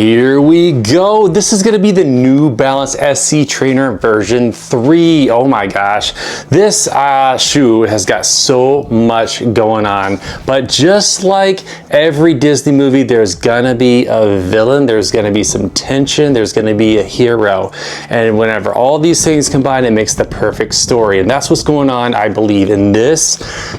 Here we go. This is going to be the New Balance SC Trainer version 3. Oh my gosh. This shoe has got so much going on. But just like every Disney movie, there's going to be a villain. There's going to be some tension. There's going to be a hero. And whenever all these things combine, it makes the perfect story. And that's what's going on, I believe, in this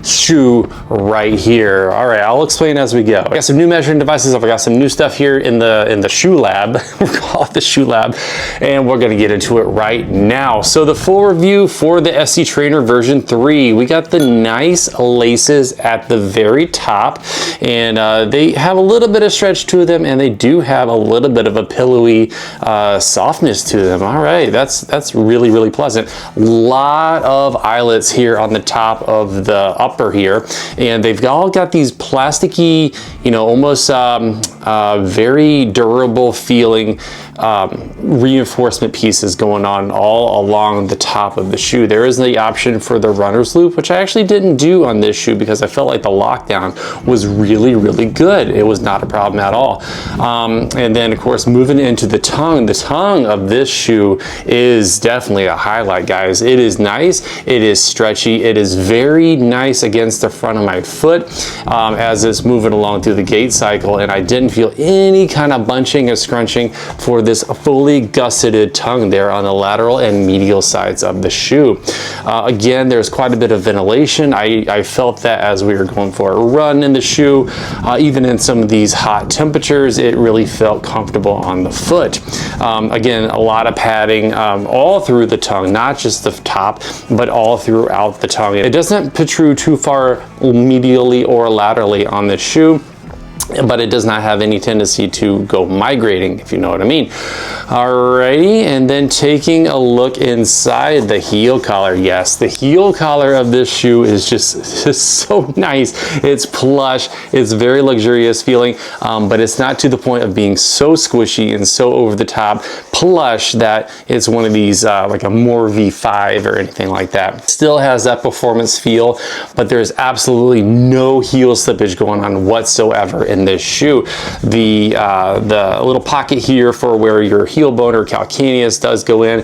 shoe right here. All right, I'll explain as we go. I got some new measuring devices. I've got some new stuff here in the shoe lab. We'll call it the shoe lab, and we're gonna get into it right now. So the full review for the SC Trainer version 3, we got the nice laces at the very top, and they have a little bit of stretch to them, and they do have a little bit of a pillowy softness to them. All right, that's really, really pleasant. Lot of eyelets here on the top of the upper here, and they've all got these plasticky, you know, almost very durable feeling reinforcement pieces going on all along the top of the shoe. There is the option for the runner's loop, which I actually didn't do on this shoe because I felt like the lockdown was really, really good. It was not a problem at all. And then of course, moving into the tongue of this shoe is definitely a highlight, guys. It is nice, it is stretchy, it is very nice against the front of my foot as it's moving along through the gait cycle, and I didn't feel any kind of bunching or scrunching for this fully gusseted tongue there on the lateral and medial sides of the shoe. Again, there's quite a bit of ventilation. I felt that as we were going for a run in the shoe. Even in some of these hot temperatures, it really felt comfortable on the foot. Again, a lot of padding all through the tongue, not just the top, but all throughout the tongue. It doesn't protrude too far medially or laterally on the shoe, but it does not have any tendency to go migrating, if you know what I mean. Alrighty, and then taking a look inside the heel collar. Yes, the heel collar of this shoe is just so nice. It's plush, it's very luxurious feeling, but it's not to the point of being so squishy and so over the top plush that it's one of these like a more V5 or anything like that. Still has that performance feel, but there's absolutely no heel slippage going on whatsoever in this shoe. The little pocket here for where your heel bone or calcaneus does go in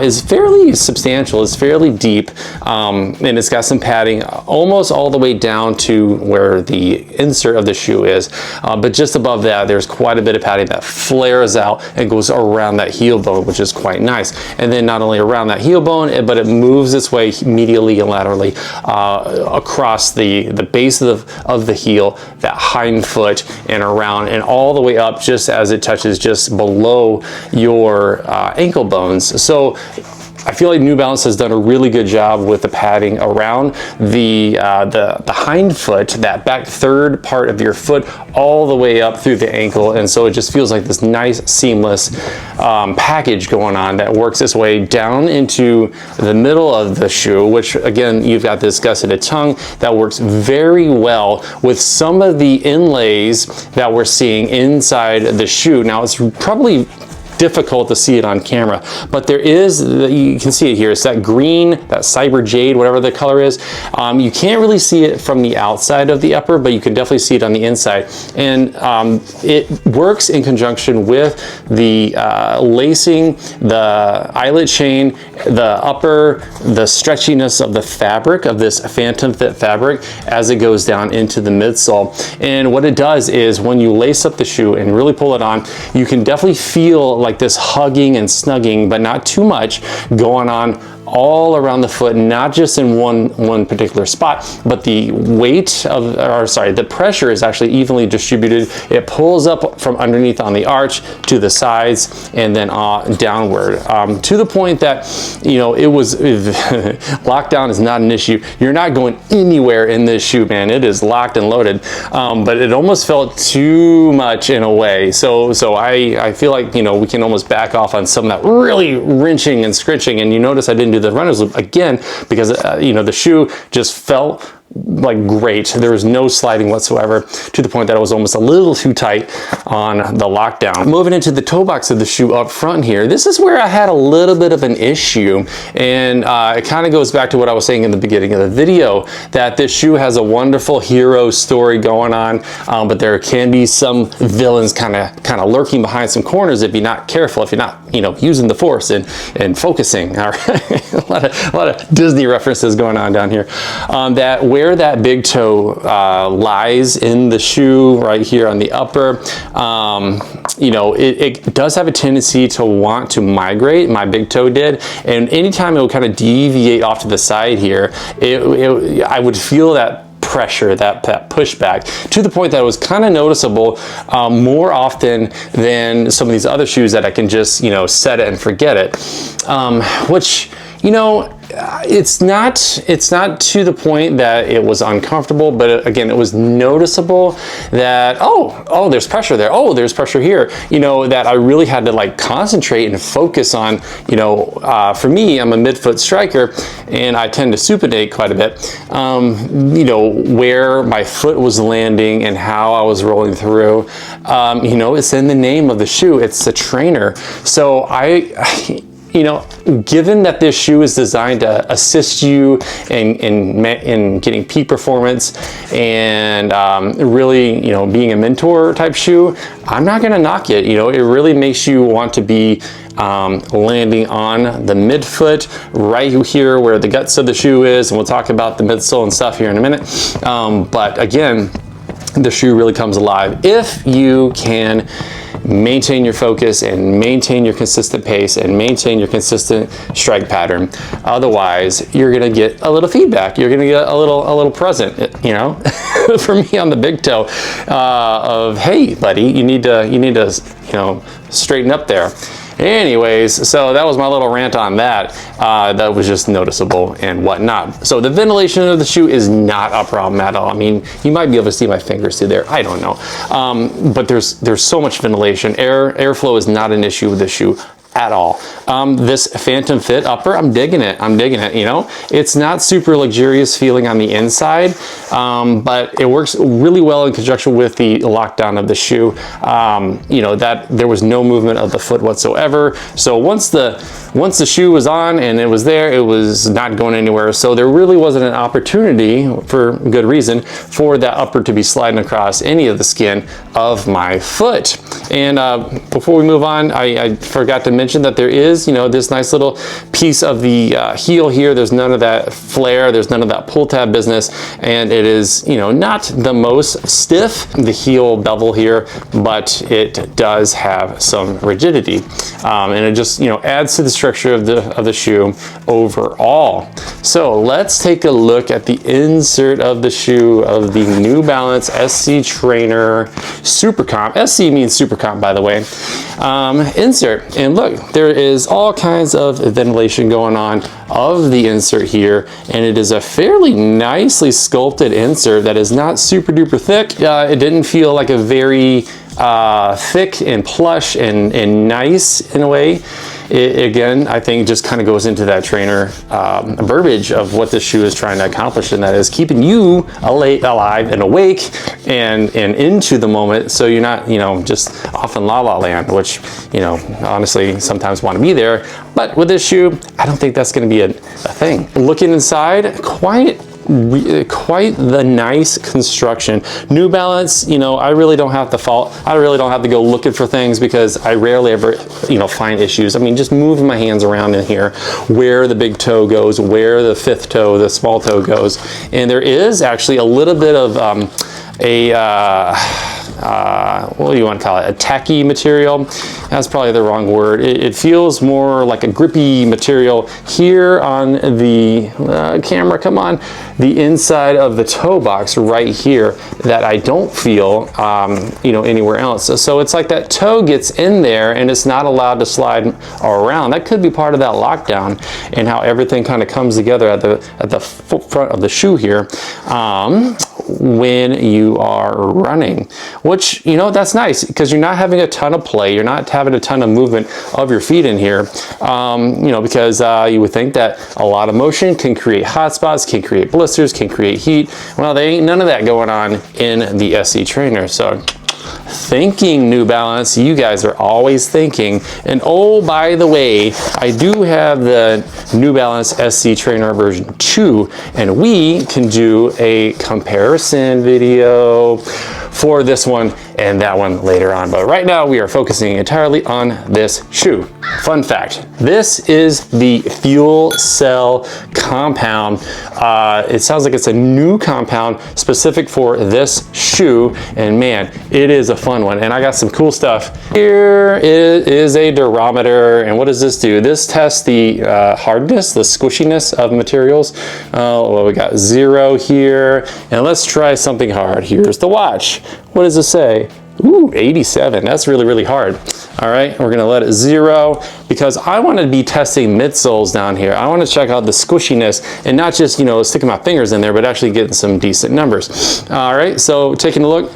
is fairly substantial. It's fairly deep, and it's got some padding almost all the way down to where the insert of the shoe is. But just above that, there's quite a bit of padding that flares out and goes around that heel bone, which is quite nice. And then not only around that heel bone, but it moves its way medially and laterally across the base of the heel, that hind foot, and around and all the way up just as it touches just below your ankle bones. So I feel like New Balance has done a really good job with the padding around the hind foot, that back third part of your foot, all the way up through the ankle. And so it just feels like this nice seamless package going on that works its way down into the middle of the shoe, which again, you've got this gusseted tongue that works very well with some of the inlays that we're seeing inside the shoe. Now it's probably difficult to see it on camera, but there is, you can see it here, it's that green, that cyber jade, whatever the color is. You can't really see it from the outside of the upper, but you can definitely see it on the inside. And it works in conjunction with the lacing, the eyelet chain, the upper, the stretchiness of the fabric of this Phantom Fit fabric as it goes down into the midsole. And what it does is when you lace up the shoe and really pull it on, you can definitely feel like this hugging and snugging, but not too much, going on all around the foot, not just in one particular spot, but the weight of, or sorry, the pressure is actually evenly distributed. It pulls up from underneath on the arch to the sides and then downward, to the point that, you know, it was lockdown is not an issue. You're not going anywhere in this shoe, man. It is locked and loaded, but it almost felt too much in a way. So I feel like, you know, we can almost back off on some of that really wrenching and scritching. And you notice I didn't do the runner's loop again because you know, the shoe just felt like great. There was no sliding whatsoever, to the point that it was almost a little too tight on the lockdown. Moving into the toe box of the shoe up front here, this is where I had a little bit of an issue, and it kind of goes back to what I was saying in the beginning of the video, that this shoe has a wonderful hero story going on, but there can be some villains kind of lurking behind some corners if you're not careful, if you're not, you know, using the force and focusing. All right. a lot of Disney references going on down here. That where that big toe lies in the shoe, right here on the upper, you know, it does have a tendency to want to migrate. My big toe did, and anytime it would kind of deviate off to the side here, I would feel that pressure, that pushback, to the point that it was kind of noticeable more often than some of these other shoes that I can just, you know, set it and forget it, which, you know, it's not to the point that it was uncomfortable, but again, it was noticeable that, oh, there's pressure there. Oh, there's pressure here. You know, that I really had to like concentrate and focus on, you know, for me, I'm a midfoot striker and I tend to supinate quite a bit, you know, where my foot was landing and how I was rolling through. You know, it's in the name of the shoe. It's a trainer. So you know, given that this shoe is designed to assist you in getting peak performance and really, you know, being a mentor type shoe, I'm not gonna knock it. You know, it really makes you want to be landing on the midfoot right here where the guts of the shoe is, and we'll talk about the midsole and stuff here in a minute. But again, the shoe really comes alive if you can maintain your focus and maintain your consistent pace and maintain your consistent strike pattern. Otherwise, you're gonna get a little feedback. You're gonna get a little present, you know, for me on the big toe, of, hey, buddy, you need to, you know, straighten up there. Anyways, so that was my little rant on that. That was just noticeable and whatnot. So the ventilation of the shoe is not a problem at all. I mean, you might be able to see my fingers through there. I don't know. But there's so much ventilation. Airflow is not an issue with the shoe at all. This Phantom Fit upper, I'm digging it, you know. It's not super luxurious feeling on the inside, but it works really well in conjunction with the lockdown of the shoe. You know, that there was no movement of the foot whatsoever. So once the shoe was on and it was there, it was not going anywhere. So there really wasn't an opportunity, for good reason, for that upper to be sliding across any of the skin of my foot. And before we move on, I forgot to mention that there is, you know, this nice little piece of the heel here. There's none of that flare. There's none of that pull tab business. And it is, you know, not the most stiff, the heel bevel here, but it does have some rigidity. And it just, you know, adds to the structure of the shoe overall. So let's take a look at the insert of the shoe of the New Balance SC Trainer Super Comp. SC means Super Comp, by the way. Insert, and look, there is all kinds of ventilation going on of the insert here, and it is a fairly nicely sculpted insert that is not super duper thick. It didn't feel like a very thick and plush and nice in a way. Again, I think just kind of goes into that trainer verbiage of what this shoe is trying to accomplish, and that is keeping you alive and awake and into the moment, so you're not, you know, just off in la la land, which, you know, honestly sometimes want to be there. But with this shoe, I don't think that's going to be a thing. Looking inside, quite the nice construction. New Balance, you know, I really don't have to go looking for things, because I rarely ever, you know, find issues. I mean, just moving my hands around in here, where the big toe goes, where the fifth toe, the small toe goes. And there is actually a little bit of what do you want to call it? A tacky material. That's probably the wrong word. It feels more like a grippy material here on the camera. Come on, the inside of the toe box right here, that I don't feel, you know, anywhere else. So it's like that toe gets in there and it's not allowed to slide around. That could be part of that lockdown and how everything kind of comes together at the front of the shoe here when you are running. What which, you know, that's nice because you're not having a ton of play. You're not having a ton of movement of your feet in here, you know, because you would think that a lot of motion can create hot spots, can create blisters, can create heat. Well, there ain't none of that going on in the SC trainer. So thinking, New Balance, you guys are always thinking. And oh, by the way, I do have the New Balance SC Trainer version 2, and we can do a comparison video for this one and that one later on. But right now we are focusing entirely on this shoe. Fun fact, this is the fuel cell compound. It sounds like it's a new compound specific for this shoe, and man, it is a fun one. And I got some cool stuff. Here is a durometer, and what does this do? This tests the hardness, the squishiness of materials. Well, we got 0 here, and let's try something hard. Here's the watch. What does it say? Ooh, 87. That's really, really hard. All right, we're gonna let it 0 because I want to be testing midsoles down here. I want to check out the squishiness and not just, you know, sticking my fingers in there, but actually getting some decent numbers. All right, so taking a look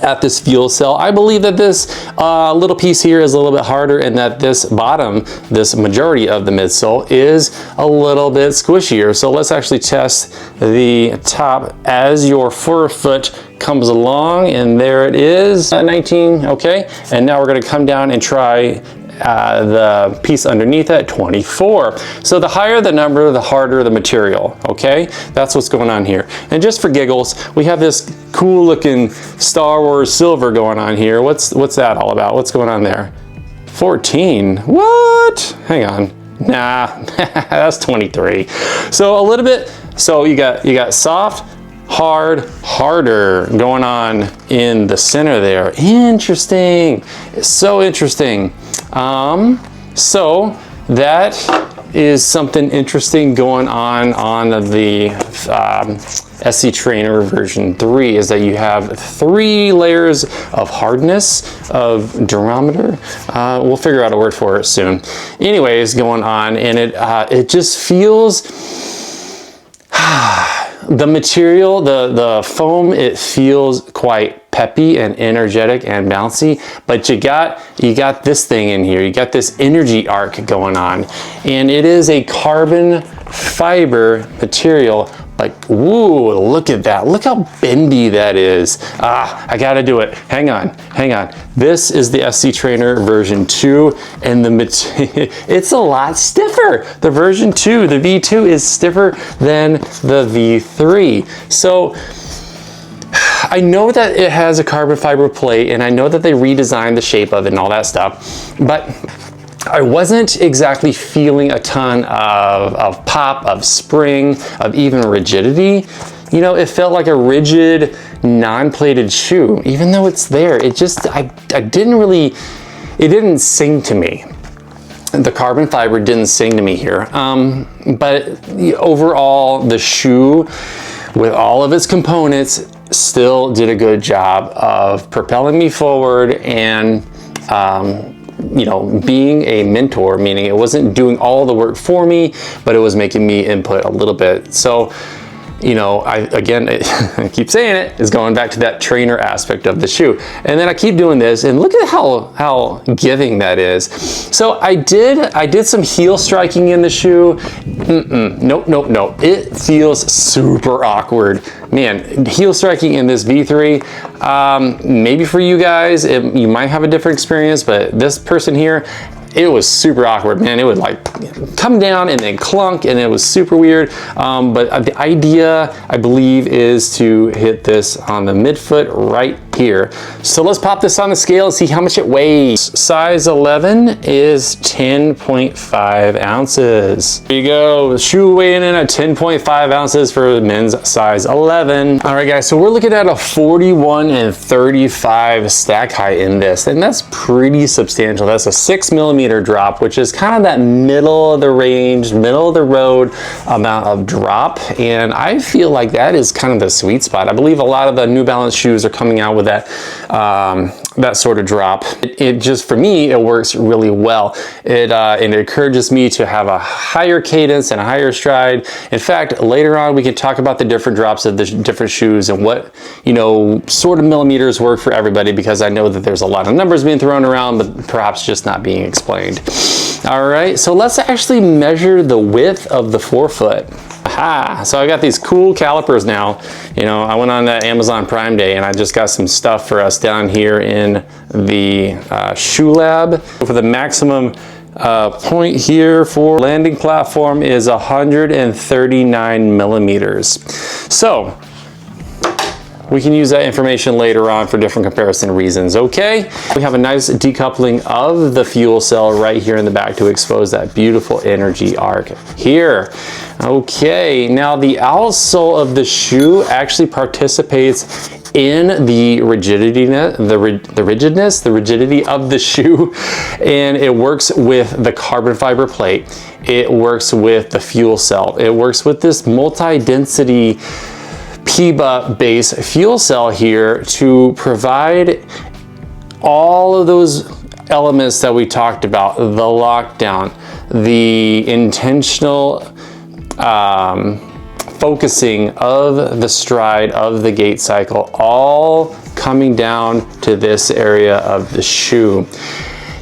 at this fuel cell, I believe that this little piece here is a little bit harder, and that this bottom, this majority of the midsole, is a little bit squishier. So let's actually test the top as your forefoot comes along, and there it is, 19. Okay, and now we're going to come down and try the piece underneath it, 24. So the higher the number, the harder the material. Okay, that's what's going on here. And just for giggles, we have this cool looking Star Wars silver going on here. What's that all about? What's going on there? 14. What? Hang on. Nah, that's 23. So a little bit. So you got soft, hard, harder going on in the center there. Interesting. So interesting. So that is something interesting going on the SC Trainer version 3, is that you have 3 layers of hardness of durometer. We'll figure out a word for it soon. Anyways, going on, and it just feels the material, the foam, it feels quite peppy and energetic and bouncy, but you got this thing in here. You got this energy arc going on, and it is a carbon fiber material. Like, woo, look at that. Look how bendy that is. I gotta do it. Hang on. This is the SC Trainer version 2, and it's a lot stiffer. The version 2, the V2, is stiffer than the V3. So I know that it has a carbon fiber plate, and I know that they redesigned the shape of it and all that stuff, but I wasn't exactly feeling a ton of pop, of spring, of even rigidity. You know, it felt like a rigid, non-plated shoe, even though it's there. It just, I didn't really, it didn't sing to me. The carbon fiber didn't sing to me here. But overall, the shoe, with all of its components, still did a good job of propelling me forward and, you know, being a mentor, meaning it wasn't doing all the work for me, but it was making me input a little bit. So, you know, I keep saying it, is going back to that trainer aspect of the shoe. And then I keep doing this, and look at how giving that is. So I did some heel striking in the shoe. Nope. It feels super awkward. Man, heel striking in this V3, maybe for you guys, you might have a different experience, but this person here, it was super awkward, man. It would like come down and then clunk, and it was super weird. But the idea, I believe, is to hit this on the midfoot right here. So let's pop this on the scale and see how much it weighs. Size 11 is 10.5 ounces. There you go, the shoe weighing in at 10.5 ounces for men's size 11. All right, guys, so we're looking at a 41 and 35 stack height in this, and that's pretty substantial. That's a 6mm drop, which is kind of that middle of the range, middle of the road amount of drop, and I feel like that is kind of the sweet spot. I believe a lot of the New Balance shoes are coming out with that that sort of drop. It just, for me, it works really well. It encourages me to have a higher cadence and a higher stride. In fact, later on we can talk about the different drops of the different shoes and what, you know, sort of millimeters work for everybody, because I know that there's a lot of numbers being thrown around, but perhaps just not being explained. All right, so let's actually measure the width of the forefoot. Aha, so I got these cool calipers now. You know, I went on that Amazon Prime Day and I just got some stuff for us down here in the shoe lab. For the maximum point here for landing platform is 139 millimeters. So we can use that information later on for different comparison reasons, okay? We have a nice decoupling of the fuel cell right here in the back to expose that beautiful energy arc here. Okay, now the outsole of the shoe actually participates in the rigidity of the shoe, and it works with the carbon fiber plate. It works with the fuel cell. It works with this multi-density PBA base fuel cell here to provide all of those elements that we talked about: the lockdown, the intentional focusing of the stride of the gait cycle, all coming down to this area of the shoe,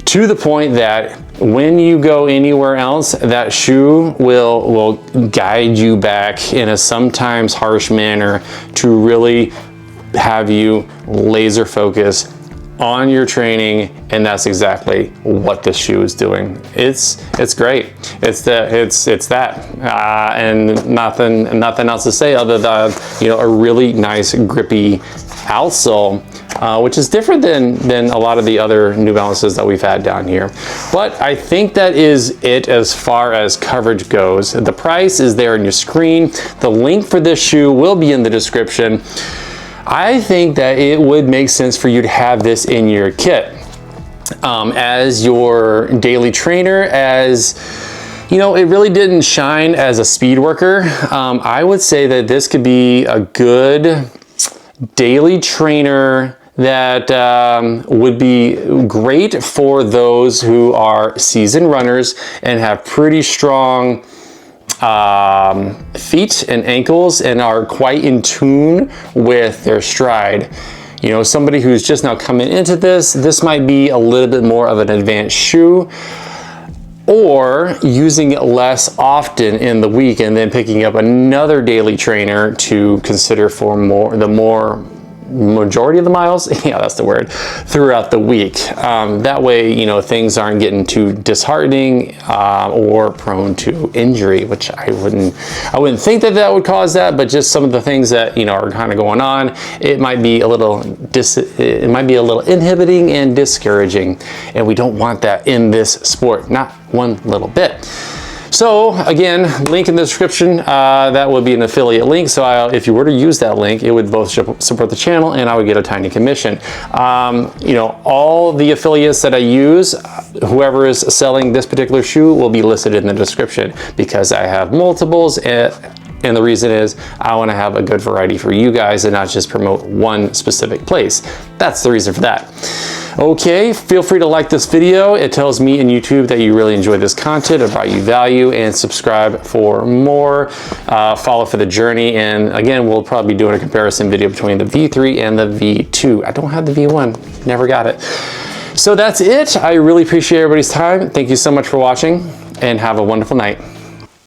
to the point that when you go anywhere else, that shoe will guide you back in a sometimes harsh manner to really have you laser focus on your training, and that's exactly what this shoe is doing. It's great. It's that, and nothing else to say other than, you know, a really nice grippy outsole, which is different than a lot of the other New Balances that we've had down here. But I think that is it as far as coverage goes. The price is there on your screen. The link for this shoe will be in the description. I think that it would make sense for you to have this in your kit as your daily trainer. As you know, it really didn't shine as a speed worker. I would say that this could be a good daily trainer that would be great for those who are seasoned runners and have pretty strong feet and ankles and are quite in tune with their stride. You know, somebody who's just now coming into this might be a little bit more of an advanced shoe, or using it less often in the week and then picking up another daily trainer to consider for the majority of the miles, yeah, that's the word, throughout the week. That way, you know, things aren't getting too disheartening or prone to injury, which I wouldn't think that would cause that, but just some of the things that, you know, are kind of going on, it might be a little inhibiting and discouraging, and we don't want that in this sport, not one little bit. So again, link in the description, that would be an affiliate link. So if you were to use that link, it would both support the channel and I would get a tiny commission. You know, all the affiliates that I use, whoever is selling this particular shoe will be listed in the description, because I have multiples, and the reason is I want to have a good variety for you guys and not just promote one specific place. That's the reason for that. Okay, feel free to like this video. It tells me in YouTube that you really enjoy this content, it brought you value, and subscribe for more. Follow for the journey, and again, we'll probably be doing a comparison video between the V3 and the V2. I don't have the V1, never got it. So that's it. I really appreciate everybody's time. Thank you so much for watching, and have a wonderful night.